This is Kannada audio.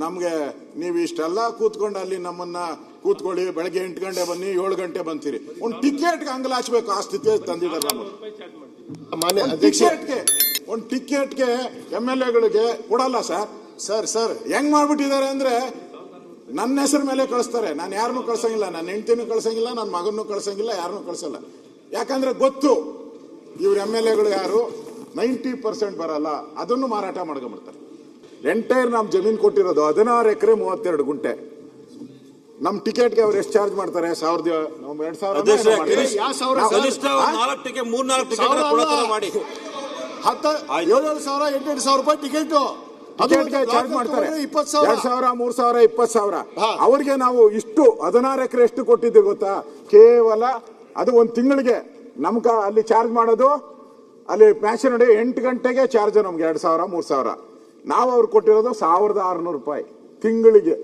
ನಮ್ಗೆ ನೀವು ಇಷ್ಟೆಲ್ಲ ಕೂತ್ಕೊಂಡು ಅಲ್ಲಿ ನಮ್ಮನ್ನ ಕೂತ್ಕೊಳ್ಳಿ, ಬೆಳಗ್ಗೆ 8 ಗಂಟೆ ಬನ್ನಿ 7 ಗಂಟೆ ಬಂತೀರಿ. ಒಂದು ಟಿಕೆಟ್ಗೆ ಅಂಗಲಾಚಬೇಕು, ಆ ಸ್ಥಿತಿ ತಂದಿದ್ದಾರೆ ಒಂದು ಟಿಕೆಟ್ಗೆ MLA-ಗಳಿಗೆ ಕೊಡಲ್ಲ ಸರ್. ಹೆಂಗ್ ಮಾಡ್ಬಿಟ್ಟಿದ್ದಾರೆ ಅಂದ್ರೆ ನನ್ನ ಹೆಸರು ಮೇಲೆ ಕಳಿಸ್ತಾರೆ. ನಾನು ಯಾರನ್ನೂ ಕಳ್ಸಂಗಿಲ್ಲ, ನನ್ನ ಹೆಂಡತಿನೂ ಕಳ್ಸಂಗಿಲ್ಲ, ನನ್ನ ಮಗನೂ ಕಳ್ಸಂಗಿಲ್ಲ, ಯಾರನ್ನೂ ಕಳ್ಸಲ್ಲ. ಯಾಕಂದ್ರೆ ಗೊತ್ತು ಇವ್ರ MLA-ಗಳು ಯಾರು 90% ಬರಲ್ಲ, ಅದನ್ನು ಮಾರಾಟ ಮಾಡ್ಕೊಂಡ್ಬಿಡ್ತಾರೆ. ಎಂಟೈರ್ ನಮ್ ಜಮೀನ್ ಕೊಟ್ಟಿರೋದು 16 ಎಕರೆ 32 ಗುಂಟೆ. ನಮ್ ಟಿಕೆಟ್ಗೆ ಅವ್ರು ಎಷ್ಟು ಚಾರ್ಜ್ ಮಾಡ್ತಾರೆ? 2,000 7,000 ರೂಪಾಯಿ ಟಿಕೆಟ್ ಚಾರ್ಜ್ ಮಾಡ್ತಾರೆ. 2,000 3,000 20,000. ಅವ್ರಿಗೆ ನಾವು ಇಷ್ಟು 16 ಎಕರೆ ಎಷ್ಟು ಕೊಟ್ಟಿದ್ದೀವಿ ಗೊತ್ತಾ? ಕೇವಲ ಅದು ಒಂದು ತಿಂಗಳಿಗೆ ನಮ್ಗ ಅಲ್ಲಿ ಚಾರ್ಜ್ ಮಾಡೋದು, ಅಲ್ಲಿ ಮ್ಯಾಚ್ ನೋಡಿ 8 ಗಂಟೆಗೆ ಚಾರ್ಜ್ ನಮ್ಗೆ 2,000 3,000. ನಾವು ಅವ್ರು ಕೊಟ್ಟಿರೋದು 1,600 ರೂಪಾಯಿ ತಿಂಗಳಿಗೆ.